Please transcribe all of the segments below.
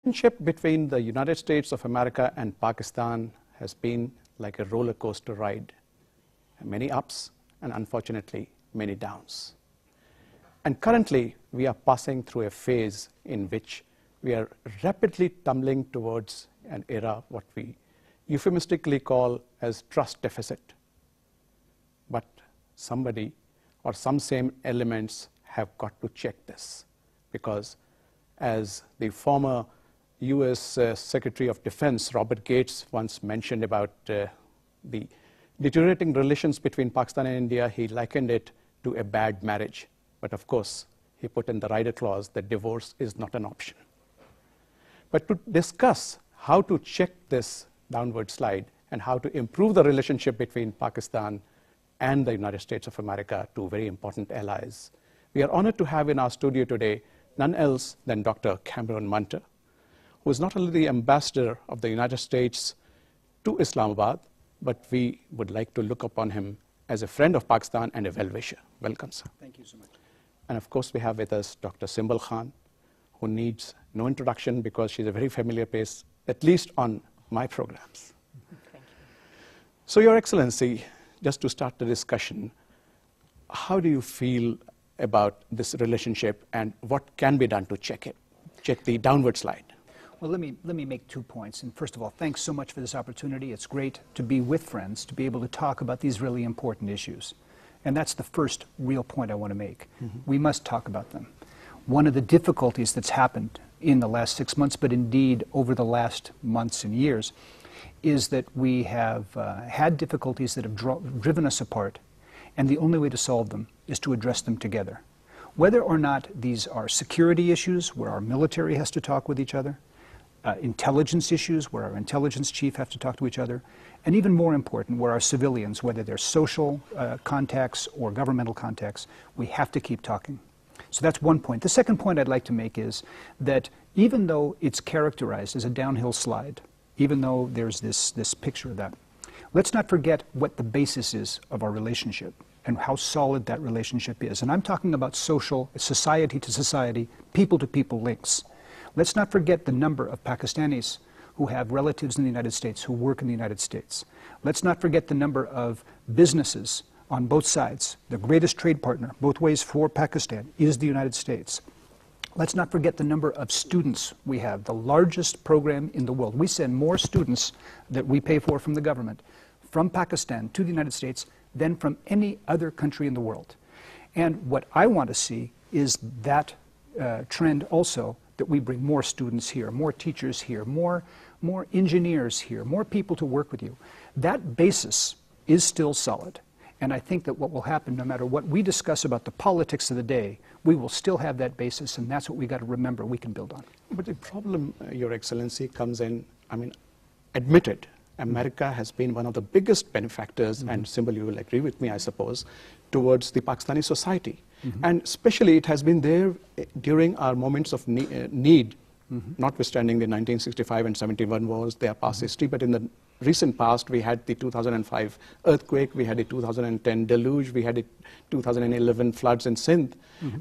Relationship between the United States of America and Pakistan has been like a roller coaster ride. Many ups and unfortunately many downs. And currently we are passing through a phase in which we are rapidly tumbling towards an era what we euphemistically call as trust deficit. But somebody or some same elements have got to check this, because as the former US Secretary of Defense Robert Gates once mentioned about the deteriorating relations between Pakistan and India, he likened it to a bad marriage. But of course, he put in the rider clause that divorce is not an option. But to discuss how to check this downward slide and how to improve the relationship between Pakistan and the United States of America, two very important allies, we are honored to have in our studio today none else than Dr. Cameron Munter, who is not only the ambassador of the United States to Islamabad, but we would like to look upon him as a friend of Pakistan and a well-wisher. Welcome, sir. Thank you so much. And of course, we have with us Dr. Simbal Khan, who needs no introduction because she's a very familiar face, at least on my programs. Thank you. So, Your Excellency, just to start the discussion, how do you feel about this relationship and what can be done to check it, check the downward slide? Well, let me make 2 points. And first of all, thanks so much for this opportunity. It's great to be with friends, to be able to talk about these really important issues. And that's the first real point I want to make. We must talk about them. One of the difficulties that's happened in the last 6 months, but indeed over the last months and years, is that we have had difficulties that have driven us apart. And the only way to solve them is to address them together. Whether or not these are security issues, where our military has to talk with each other, intelligence issues, where our intelligence chief have to talk to each other, and even more important, where our civilians, whether they're social contacts or governmental contacts, we have to keep talking. So that's one point. The second point I'd like to make is that even though it's characterized as a downhill slide, even though there's this picture of that, let's not forget what the basis is of our relationship and how solid that relationship is. And I'm talking about social, society to society, people to people links. Let's not forget the number of Pakistanis who have relatives in the United States, who work in the United States. Let's not forget the number of businesses on both sides. The greatest trade partner, both ways for Pakistan, is the United States. Let's not forget the number of students we have, the largest program in the world. We send more students that we pay for from the government from Pakistan to the United States than from any other country in the world. And what I want to see is that trend also, that we bring more students here, more teachers here, more engineers here, more people to work with you. That basis is still solid. And I think that what will happen, no matter what we discuss about the politics of the day, we will still have that basis, and that's what we got to remember we can build on. But the problem, Your Excellency, comes in, admitted, America has been one of the biggest benefactors, and Simbal, you will agree with me, I suppose, towards the Pakistani society. And especially it has been there during our moments of need, notwithstanding the 1965 and 71 wars, they are past history, but in the recent past, we had the 2005 earthquake, we had the 2010 deluge, we had the 2011 floods in Sindh,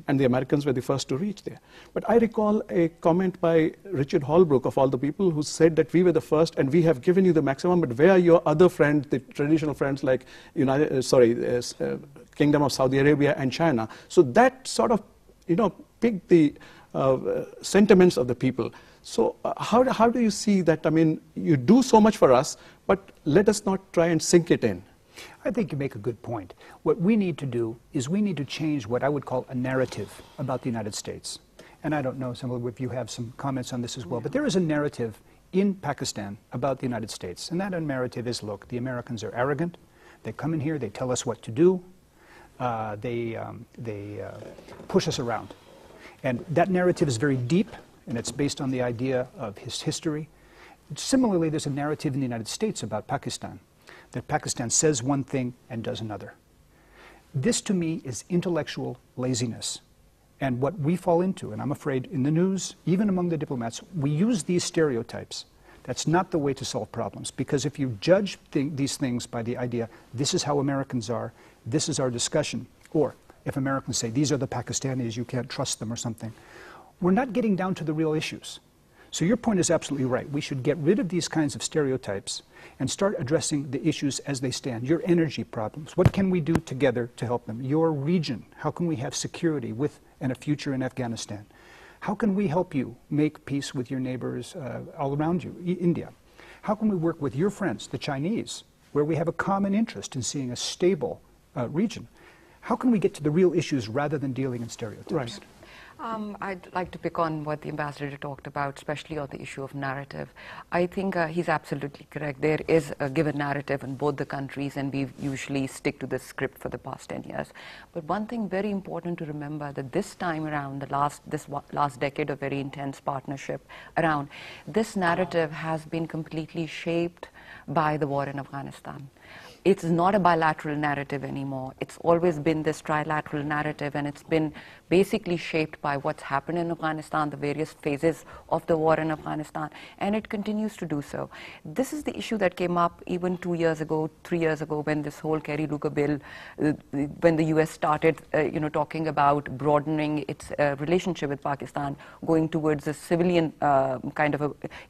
and the Americans were the first to reach there. But I recall a comment by Richard Holbrooke, of all the people, who said that we were the first and we have given you the maximum, but where are your other friends, the traditional friends like Kingdom of Saudi Arabia and China? So that sort of, picked the sentiments of the people. So how do you see that? You do so much for us, but let us not try and sink it in. I think you make a good point. What we need to do is we need to change what I would call a narrative about the United States. And I don't know, Simbal, if you have some comments on this as well, but there is a narrative in Pakistan about the United States. And that narrative is, look, the Americans are arrogant. They come in here, they tell us what to do. They push us around. And that narrative is very deep, and it's based on the idea of his history. Similarly, there's a narrative in the United States about Pakistan, that Pakistan says one thing and does another. This, to me, is intellectual laziness. And what we fall into, and I'm afraid in the news, even among the diplomats, we use these stereotypes. That's not the way to solve problems, because if you judge these things by the idea, this is how Americans are, this is our discussion, or if Americans say, these are the Pakistanis, you can't trust them or something, we're not getting down to the real issues. So your point is absolutely right. We should get rid of these kinds of stereotypes and start addressing the issues as they stand. Your energy problems, what can we do together to help them? Your region, how can we have security with and a future in Afghanistan? How can we help you make peace with your neighbors all around you, India? How can we work with your friends, the Chinese, where we have a common interest in seeing a stable region? How can we get to the real issues rather than dealing in stereotypes? Right. I'd like to pick on what the ambassador talked about, especially on the issue of narrative. I think he's absolutely correct. There is a given narrative in both the countries, and we usually stick to the script for the past 10 years. But one thing very important to remember, that this time around, this last decade of very intense partnership around, this narrative has been completely shaped by the war in Afghanistan. It's not a bilateral narrative anymore. It's always been this trilateral narrative, and it's been basically shaped by what's happened in Afghanistan, the various phases of the war in Afghanistan, and it continues to do so. This is the issue that came up even 2 years ago, 3 years ago, when this whole Kerry-Lugar bill, when the US started talking about broadening its relationship with Pakistan, going towards a civilian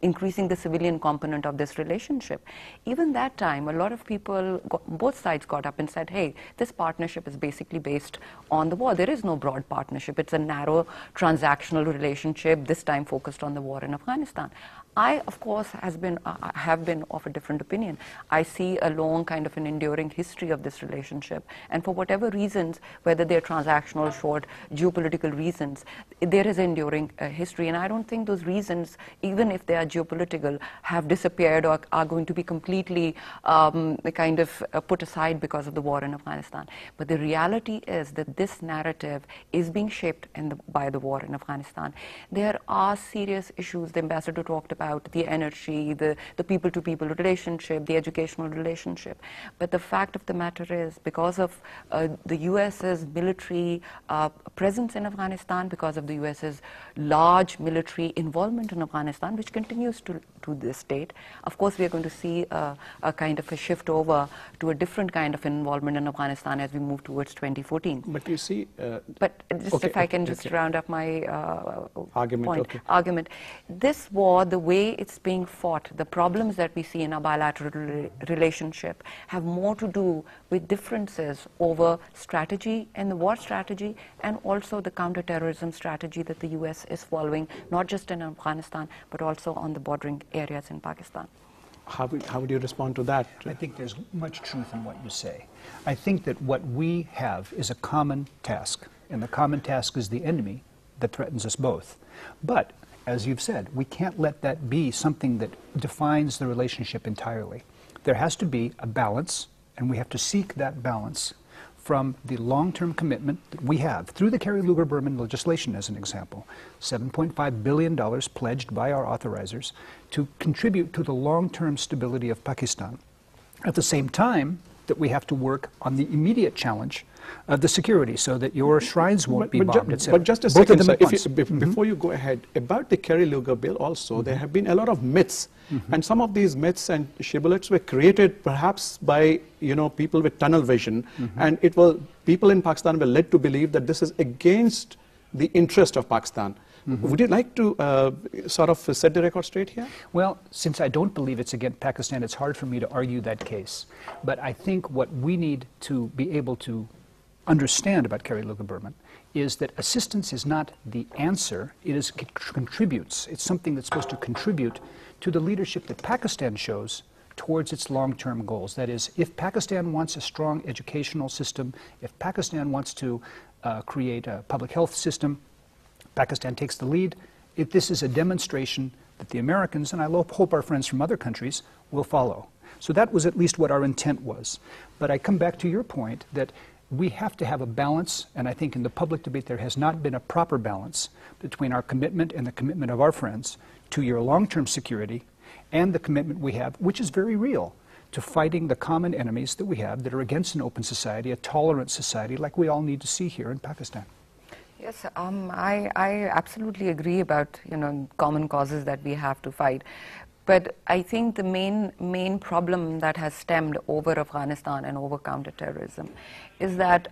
increasing the civilian component of this relationship. Even that time, a lot of people, both sides got up and said, hey, this partnership is basically based on the war. There is no broad partnership. It's a narrow transactional relationship, this time focused on the war in Afghanistan. I, of course, have been of a different opinion. I see a long kind of an enduring history of this relationship, and for whatever reasons, whether they're transactional, short, geopolitical reasons, there is enduring history, and I don't think those reasons, even if they are geopolitical, have disappeared or are going to be completely put aside because of the war in Afghanistan. But the reality is that this narrative is being shaped by the war in Afghanistan. There are serious issues. The ambassador talked about the energy, the people-to-people relationship, the educational relationship. But the fact of the matter is, because of the US's military presence in Afghanistan, because of the US's large military involvement in Afghanistan, which continues to this date, of course we are going to see a kind of a shift over to a different kind of involvement in Afghanistan as we move towards 2014. But you see... but just if I can just round up my argument. This war, the way it's being fought, the problems that we see in our bilateral relationship have more to do with differences over strategy and the war strategy, and also the counterterrorism strategy that the US is following, not just in Afghanistan, but also on the bordering areas in Pakistan. How would you respond to that? I think there's much truth in what you say. I think that what we have is a common task, and the common task is the enemy that threatens us both. But, as you've said, we can't let that be something that defines the relationship entirely. There has to be a balance, and we have to seek that balance from the long-term commitment that we have through the Kerry-Lugar-Berman legislation, as an example, $7.5 billion pledged by our authorizers to contribute to the long-term stability of Pakistan. At the same time, that we have to work on the immediate challenge of the security, so that your shrines won't be bombed, etc. But just a second, sir, before you go ahead, about the Kerry-Lugar bill also, there have been a lot of myths, and some of these myths and shibboleths were created perhaps by people with tunnel vision, and people in Pakistan were led to believe that this is against the interest of Pakistan. Would you like to sort of set the record straight here? Well, since I don't believe it's against Pakistan, it's hard for me to argue that case. But I think what we need to be able to understand about Kerry-Lugar-Berman is that assistance is not the answer, it contributes. It's something that's supposed to contribute to the leadership that Pakistan shows towards its long-term goals. That is, if Pakistan wants a strong educational system, if Pakistan wants to create a public health system, Pakistan takes the lead. This is a demonstration that the Americans, and I hope our friends from other countries, will follow. So that was at least what our intent was. But I come back to your point that we have to have a balance, and I think in the public debate there has not been a proper balance between our commitment and the commitment of our friends to your long-term security and the commitment we have, which is very real, to fighting the common enemies that we have that are against an open society, a tolerant society like we all need to see here in Pakistan. Yes, I absolutely agree about common causes that we have to fight. But I think the main problem that has stemmed over Afghanistan and over counterterrorism is that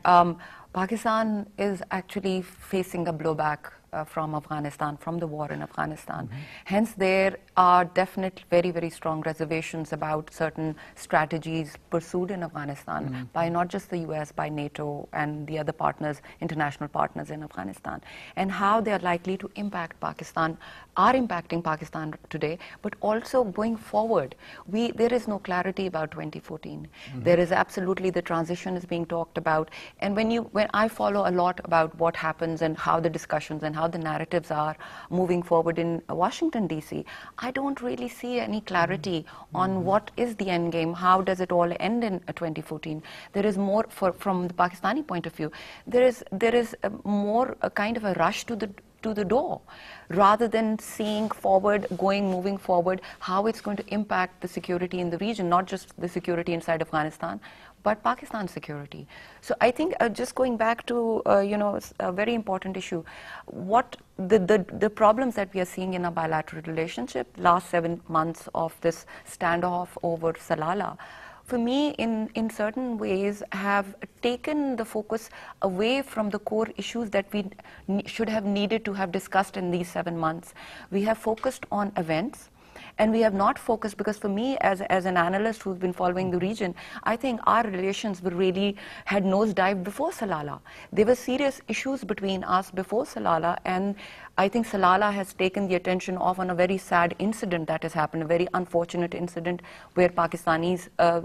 Pakistan is actually facing a blowback from Afghanistan, from the war in Afghanistan. Hence, there are definite very, very strong reservations about certain strategies pursued in Afghanistan by not just the US, by NATO and the other partners, international partners in Afghanistan, and how they are likely to impact Pakistan, are impacting Pakistan today, but also going forward. There is no clarity about 2014. There is absolutely, the transition is being talked about, and when I follow a lot about what happens and how the discussions and how the narratives are moving forward in Washington, D.C., I don't really see any clarity on what is the end game, how does it all end in 2014. There is more, from the Pakistani point of view, there is more a kind of a rush to the door, rather than seeing forward, moving forward, how it's going to impact the security in the region, not just the security inside Afghanistan, but Pakistan's security. So I think just going back to a very important issue, what the problems that we are seeing in our bilateral relationship, last 7 months of this standoff over Salalah, for me, in certain ways, have taken the focus away from the core issues that we should have needed to have discussed in these 7 months. We have focused on events, and we have not focused, because for me, as an analyst who's been following the region, I think our relations were really had nosedived before Salalah. There were serious issues between us before Salalah, and I think Salalah has taken the attention off on a very sad incident that has happened, a very unfortunate incident where Pakistani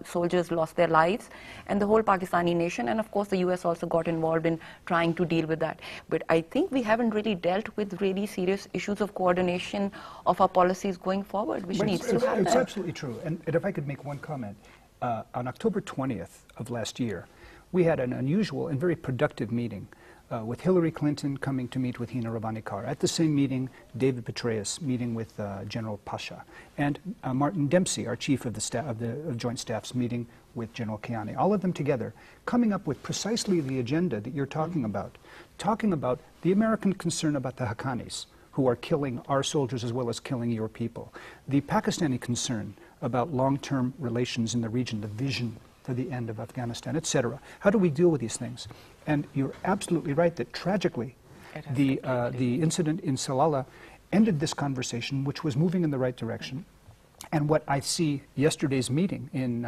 soldiers lost their lives, and the whole Pakistani nation, and of course the US also got involved in trying to deal with that. But I think we haven't really dealt with really serious issues of coordination of our policies going forward, which needs to happen. It's absolutely true. And if I could make one comment, on October 20th of last year, we had an unusual and very productive meeting with Hillary Clinton coming to meet with Hina Rabbani Carr. At the same meeting, David Petraeus meeting with General Pasha, and Martin Dempsey, our chief of the staff of the Joint Staffs, meeting with General Kiani. All of them together, coming up with precisely the agenda that you're talking about the American concern about the Haqqanis, who are killing our soldiers as well as killing your people, the Pakistani concern about long-term relations in the region, the vision for the end of Afghanistan, etc. How do we deal with these things? And you're absolutely right that tragically the incident in Salalah ended this conversation, which was moving in the right direction. And what I see yesterday's meeting in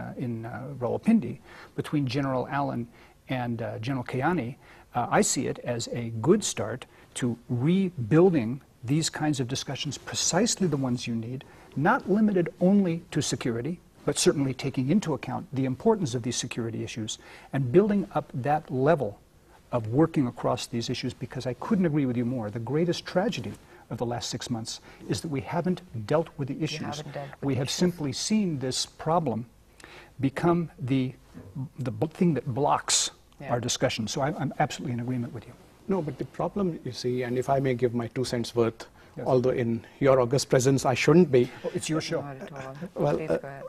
Rawalpindi between General Allen and General Kiani, I see it as a good start to rebuilding these kinds of discussions, precisely the ones you need, not limited only to security, but certainly taking into account the importance of these security issues and building up that level of working across these issues, because I couldn't agree with you more. The greatest tragedy of the last 6 months is that we haven't dealt with the issues. We have simply seen this problem become the thing that blocks our discussion. So I'm absolutely in agreement with you. No, but the problem, you see, and if I may give my 2 cents worth, although in your august presence I shouldn't be. Oh, it's your show. Well,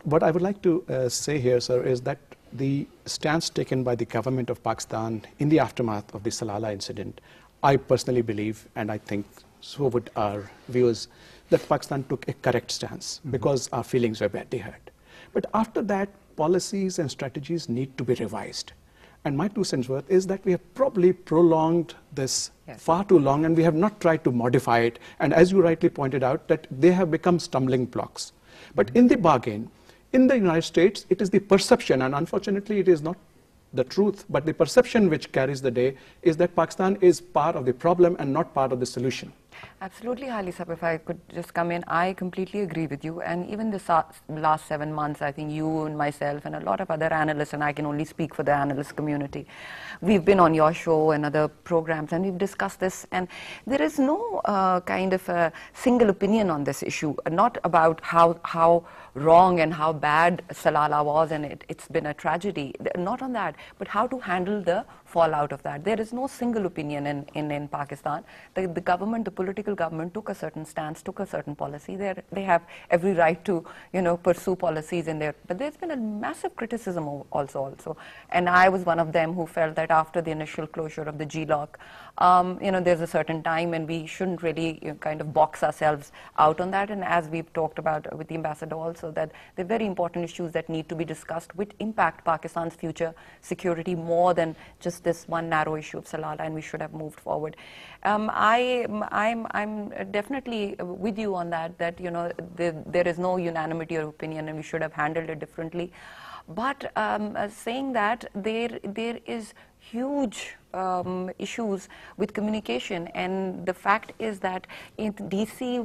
what I would like to say here, sir, is that the stance taken by the government of Pakistan in the aftermath of the Salalah incident, I personally believe, and I think so would our viewers, that Pakistan took a correct stance because our feelings were badly hurt. But after that, policies and strategies need to be revised. And my 2 cents worth is that we have probably prolonged this far too long, and we have not tried to modify it. And as you rightly pointed out, that they have become stumbling blocks. But in the bargain, in the United States, it is the perception, and unfortunately it is not the truth, but the perception which carries the day is that Pakistan is part of the problem and not part of the solution. Absolutely, Hali Sahab, if I could just come in, I completely agree with you. And even this last 7 months, I think you and myself and a lot of other analysts, and I can only speak for the analyst community, we've been on your show and other programs, and we've discussed this. And there is no kind of a single opinion on this issue, not about how wrong and how bad Salalah was, and it's been a tragedy. Not on that, but how to handle the fallout of that. There is no single opinion in Pakistan. The government, the political government took a certain stance, took a certain policy, they have every right to, pursue policies in there. But there's been a massive criticism also. And I was one of them who felt that after the initial closure of the G-lock, there's a certain time and we shouldn't really kind of box ourselves out on that. And as we've talked about with the ambassador also, that they're very important issues that need to be discussed which impact Pakistan's future security more than just this one narrow issue of Salalah, and we should have moved forward. I'm definitely with you on that there is no unanimity of opinion and we should have handled it differently. But saying that, there is huge issues with communication, and the fact is that in DC,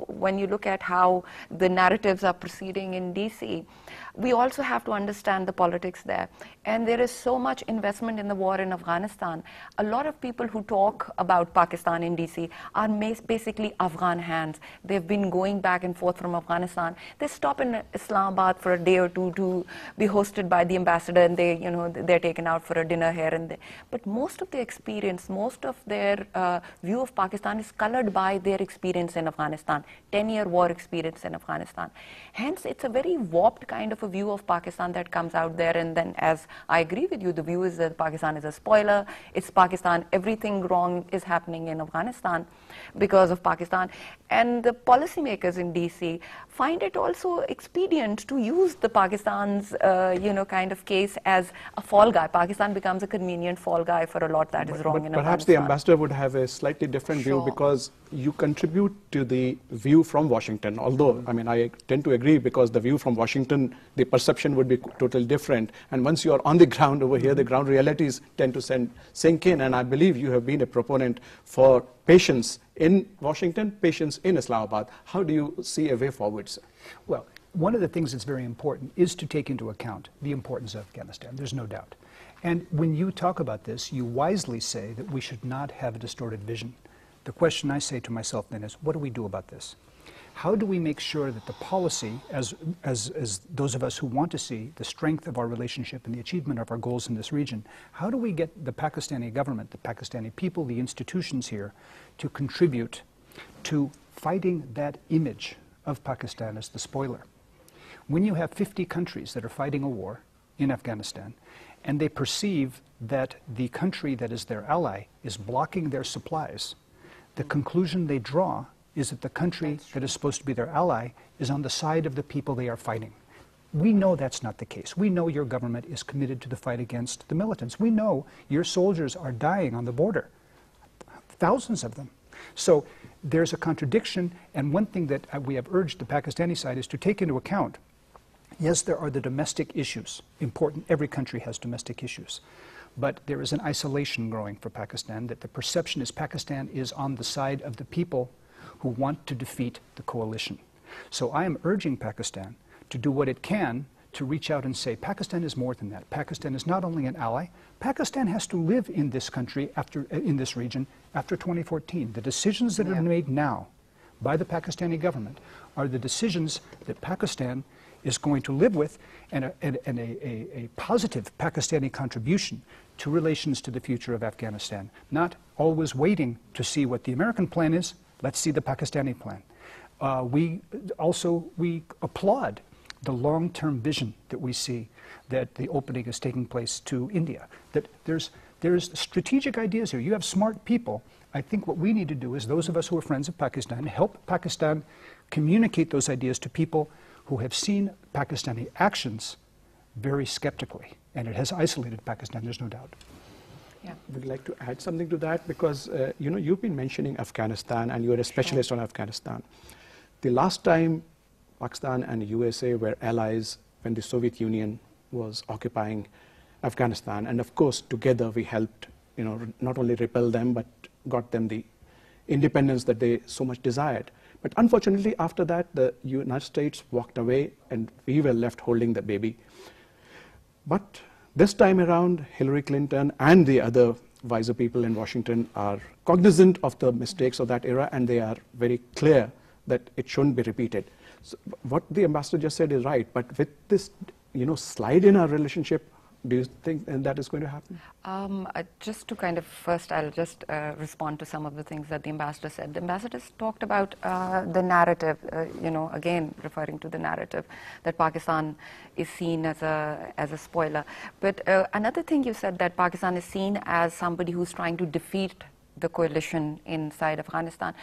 when you look at how the narratives are proceeding in DC, we also have to understand the politics there. And there is so much investment in the war in Afghanistan. A lot of people who talk about Pakistan in DC are basically Afghan hands. They've been going back and forth from Afghanistan. They stop in Islamabad for a day or two to be hosted by the ambassador, and they're taken out for a dinner here and there. But most of their experience, most of their view of Pakistan is colored by their experience in Afghanistan, 10-year war experience in Afghanistan. Hence, it's a very warped kind of a view of Pakistan that comes out there. And then, as I agree with you, the view is that Pakistan is a spoiler. It's Pakistan, everything wrong is happening in Afghanistan because of Pakistan. And the policymakers in DC find it also expedient to use the Pakistan's, kind of case as a fall guy. Pakistan becomes a convenient fall guy for a lot that is wrong in Afghanistan. Perhaps the ambassador would have a slightly different view, because you contribute to the view from Washington. Although, I tend to agree, because the view from Washington, the perception would be totally different. And once you are on the ground over here, the ground realities tend to sink in. And I believe you have been a proponent for patience in Washington, patience in Islamabad. How do you see a way forward, sir? Well, one of the things that's very important is to take into account the importance of Afghanistan. There's no doubt. And when you talk about this, you wisely say that we should not have a distorted vision. The question I say to myself then is, what do we do about this? How do we make sure that the policy, as those of us who want to see the strength of our relationship and the achievement of our goals in this region, how do we get the Pakistani government, the Pakistani people, the institutions here to contribute to fighting that image of Pakistan as the spoiler? When you have 50 countries that are fighting a war in Afghanistan, and they perceive that the country that is their ally is blocking their supplies, the conclusion they draw is that the country that is supposed to be their ally is on the side of the people they are fighting. We know that's not the case. We know your government is committed to the fight against the militants. We know your soldiers are dying on the border, thousands of them. So there's a contradiction, and one thing that we have urged the Pakistani side is to take into account. Yes, there are the domestic issues. Important, every country has domestic issues. But there is an isolation growing for Pakistan, that the perception is Pakistan is on the side of the people who want to defeat the coalition. So I am urging Pakistan to do what it can to reach out and say, Pakistan is more than that. Pakistan is not only an ally, Pakistan has to live in this country, in this region, after 2014. The decisions that are made now by the Pakistani government are the decisions that Pakistan is going to live with, and a positive Pakistani contribution to relations to the future of Afghanistan. Not always waiting to see what the American plan is, let's see the Pakistani plan. We applaud the long-term vision that we see that the opening is taking place to India. That there's strategic ideas here. You have smart people. I think what we need to do is, those of us who are friends of Pakistan, help Pakistan communicate those ideas to people who have seen Pakistani actions very skeptically. And it has isolated Pakistan, there's no doubt. Yeah. Would you like to add something to that? Because, you've been mentioning Afghanistan, and you're a specialist on Afghanistan. The last time Pakistan and USA were allies when the Soviet Union was occupying Afghanistan, and of course, together we helped, not only repel them, but got them the independence that they so much desired. But unfortunately, after that, the United States walked away, and we were left holding the baby. But this time around, Hillary Clinton and the other wiser people in Washington are cognizant of the mistakes of that era, and they are very clear that it shouldn't be repeated. So what the ambassador just said is right, but with this, slide in our relationship, Do you think that is going to happen? Just to kind of first, I'll just respond to some of the things that the ambassador said. The ambassadors talked about the narrative, again referring to the narrative that Pakistan is seen as a spoiler. But another thing you said, that Pakistan is seen as somebody who's trying to defeat the coalition inside Afghanistan.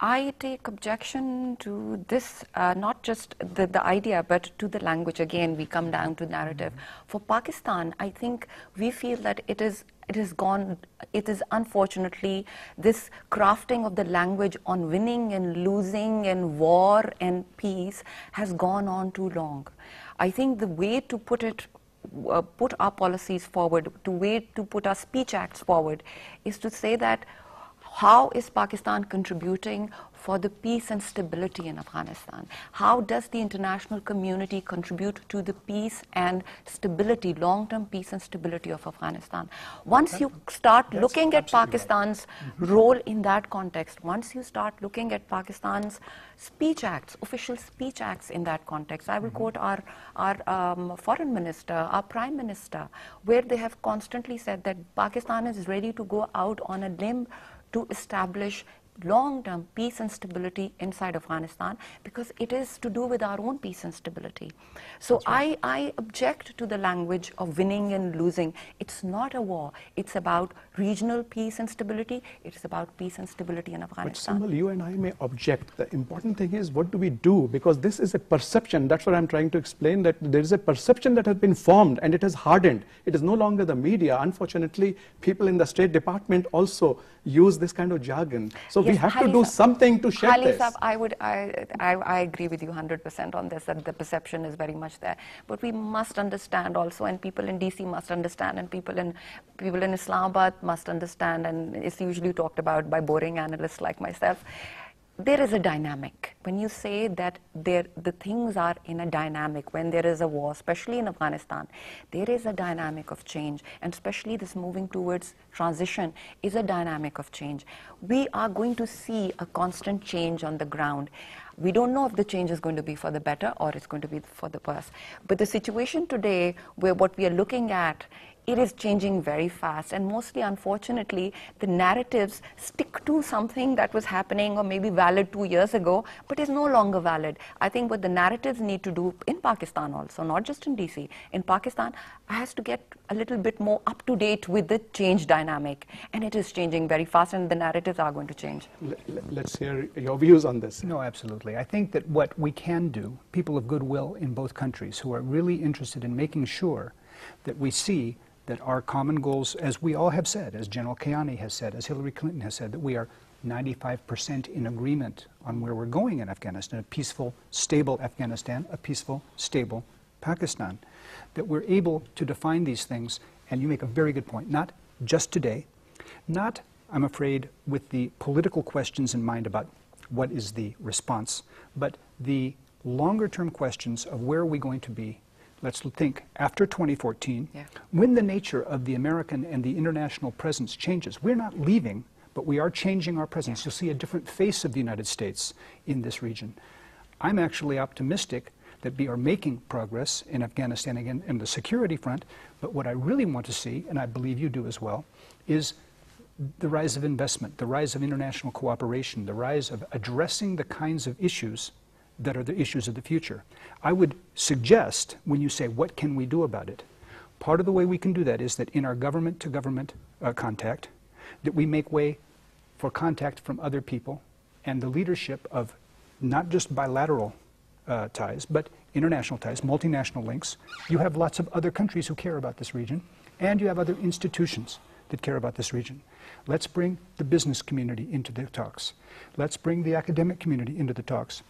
I take objection to this, not just the idea, but to the language. Again, we come down to narrative. For Pakistan, I think we feel that it is unfortunately this crafting of the language on winning and losing and war and peace has gone on too long. I think the way to put our policies forward, the way to put our speech acts forward, is to say that how is Pakistan contributing for the peace and stability in Afghanistan? How does the international community contribute to the peace and stability, long-term peace and stability of Afghanistan? Once you start looking at Pakistan's role in that context, once you start looking at Pakistan's speech acts, official speech acts in that context, I will quote our foreign minister, our prime minister, where they have constantly said that Pakistan is ready to go out on a limb to establish long-term peace and stability inside Afghanistan, because it is to do with our own peace and stability. So right. I object to the language of winning and losing. It's not a war. It's about regional peace and stability. It's about peace and stability in Afghanistan. But Simbal, you and I may object. The important thing is, what do we do? Because this is a perception. That's what I'm trying to explain, that there is a perception that has been formed and it has hardened. It is no longer the media. Unfortunately, people in the State Department also use this kind of jargon. So yes, we have to do something to shed this. I agree with you 100% on this, that the perception is very much there. But we must understand also, and people in DC must understand, and people in Islamabad must understand, and it's usually talked about by boring analysts like myself. There is a dynamic. When you say that the things are in a dynamic, when there is a war, especially in Afghanistan, there is a dynamic of change, and especially this moving towards transition is a dynamic of change. We are going to see a constant change on the ground. We don't know if the change is going to be for the better or it's going to be for the worse. But the situation today, where what we are looking at, it is changing very fast, and mostly, unfortunately, the narratives stick to something that was happening or maybe valid 2 years ago, but is no longer valid. I think what the narratives need to do in Pakistan also, not just in DC, in Pakistan, has to get a little bit more up to date with the change dynamic, and it is changing very fast, and the narratives are going to change. Let's hear your views on this. No, absolutely. I think that what we can do, people of goodwill in both countries who are really interested in making sure that we see that our common goals, as we all have said, as General Kayani has said, as Hillary Clinton has said, that we are 95% in agreement on where we're going in Afghanistan, a peaceful, stable Afghanistan, a peaceful, stable Pakistan. That we're able to define these things, and you make a very good point, not just today, not, I'm afraid, with the political questions in mind about what is the response, but the longer-term questions of where are we going to be. Let's think after 2014, when the nature of the American and the international presence changes. We're not leaving, but we are changing our presence. You'll see a different face of the United States in this region. I'm actually optimistic that we are making progress in Afghanistan again in the security front, but what I really want to see, and I believe you do as well, is the rise of investment, the rise of international cooperation, the rise of addressing the kinds of issues that are the issues of the future. I would suggest, when you say, what can we do about it? Part of the way we can do that is that in our government-to-government contact, that we make way for contact from other people and the leadership of not just bilateral ties, but international ties, multinational links. You have lots of other countries who care about this region, and you have other institutions that care about this region. Let's bring the business community into the talks. Let's bring the academic community into the talks,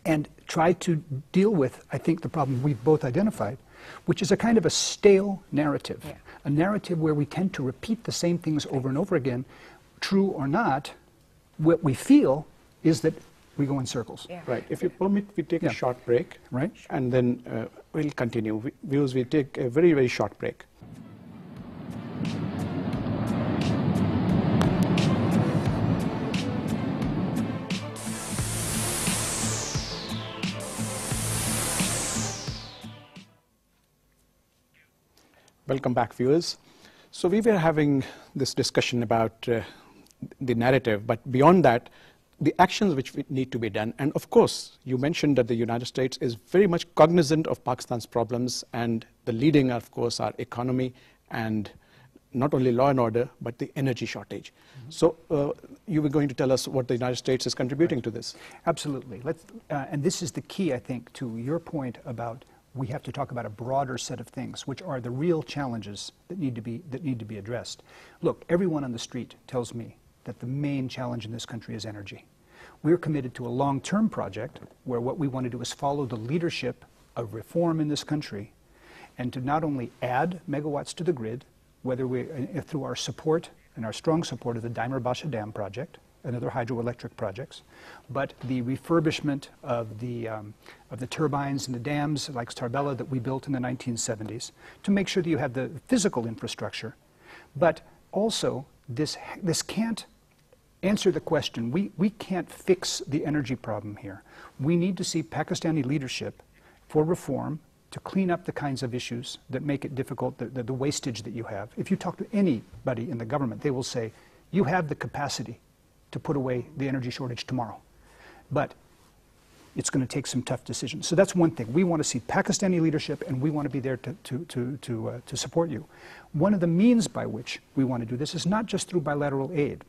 and try to deal with, I think, the problem we've both identified, which is a kind of a stale narrative, a narrative where we tend to repeat the same things over and over again. True or not, what we feel is that we go in circles. Right. If you permit, we take a short break, right? And then we'll continue. Viewers, we take a very, very short break. Welcome back, viewers. So we were having this discussion about the narrative, but beyond that, the actions which need to be done. And of course, you mentioned that the United States is very much cognizant of Pakistan's problems, and the leading, of course, are economy and not only law and order, but the energy shortage. So you were going to tell us what the United States is contributing to this. Absolutely. And this is the key, I think, to your point about we have to talk about a broader set of things, which are the real challenges that need to be addressed. Look, everyone on the street tells me that the main challenge in this country is energy. We're committed to a long-term project where what we want to do is follow the leadership of reform in this country and to not only add megawatts to the grid, whether through our support and our strong support of the Dimer-Basha Dam project and other hydroelectric projects, but the refurbishment of the turbines and the dams like Starbella that we built in the 1970s to make sure that you have the physical infrastructure. But also, this can't answer the question. We can't fix the energy problem here. We need to see Pakistani leadership for reform to clean up the kinds of issues that make it difficult, the wastage that you have. If you talk to anybody in the government, they will say, you have the capacity to put away the energy shortage tomorrow. But it's going to take some tough decisions. So that's one thing. We want to see Pakistani leadership, and we want to be there to support you. One of the means by which we want to do this is not just through bilateral aid.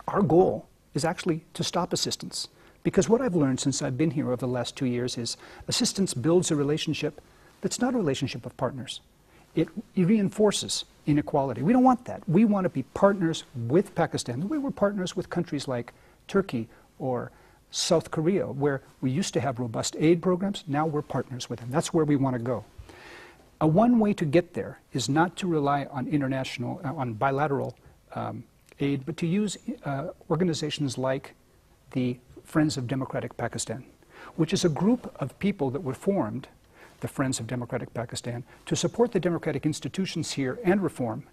Our goal is actually to stop assistance. Because what I've learned since I've been here over the last 2 years is assistance builds a relationship that's not a relationship of partners. It reinforces inequality. We don't want that. We want to be partners with Pakistan, the way we're partners with countries like Turkey or South Korea, where we used to have robust aid programs. Now we're partners with them. That's where we want to go. One way to get there is not to rely on on bilateral aid, but to use organizations like the Friends of Democratic Pakistan, which is a group of people that were formed, the Friends of Democratic Pakistan, to support the democratic institutions here and reform,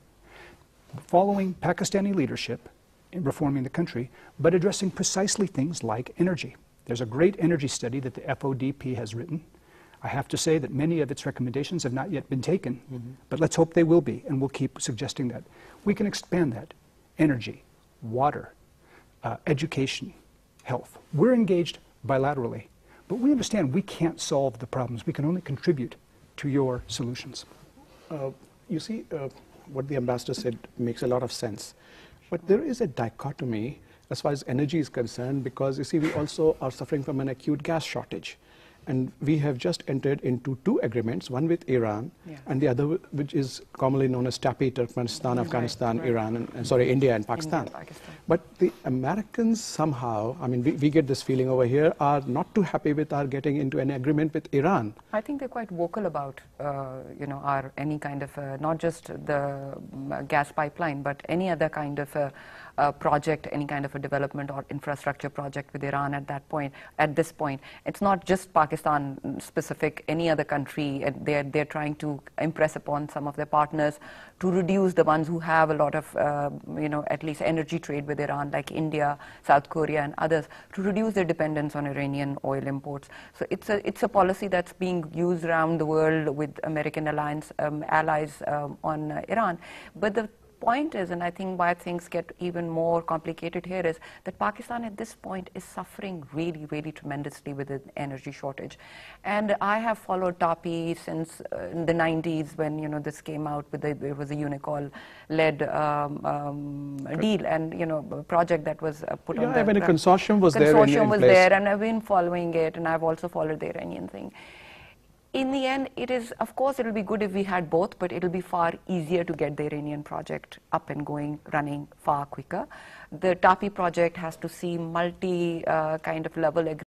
following Pakistani leadership in reforming the country, but addressing precisely things like energy. There's a great energy study that the FODP has written. I have to say that many of its recommendations have not yet been taken, but let's hope they will be, and we'll keep suggesting that. We can expand that. Energy, water, education, health. We're engaged bilaterally, but we understand we can't solve the problems. We can only contribute to your solutions. You see, what the ambassador said makes a lot of sense. But there is a dichotomy as far as energy is concerned, because you see, we also are suffering from an acute gas shortage. And we have just entered into 2 agreements, one with Iran, and the other which is commonly known as TAPI, Turkmenistan, Afghanistan, Iran, and sorry, India and Pakistan. But the Americans somehow, I mean, we get this feeling over here, are not too happy with our getting into an agreement with Iran. I think they're quite vocal about, any kind of, not just the gas pipeline, but any other kind of project, any kind of a development or infrastructure project with Iran at this point. It's not just Pakistan specific, any other country, and they're trying to impress upon some of their partners to reduce the ones who have a lot of, at least energy trade with Iran, like India, South Korea, and others, to reduce their dependence on Iranian oil imports. So it's a policy that's being used around the world with American allies on Iran. But the point is, and I think why things get even more complicated here, is that Pakistan at this point is suffering really, really tremendously with the energy shortage. And I have followed TAPI since the 90s when, this came out with it was a Unicol-led deal and, project that was put on the ground. A consortium was there in place. And I've been following it, and I've also followed the Iranian thing. In the end, of course, it'll be good if we had both, but it'll be far easier to get the Iranian project up and going, running far quicker. The TAPI project has to see multi kind of level agreement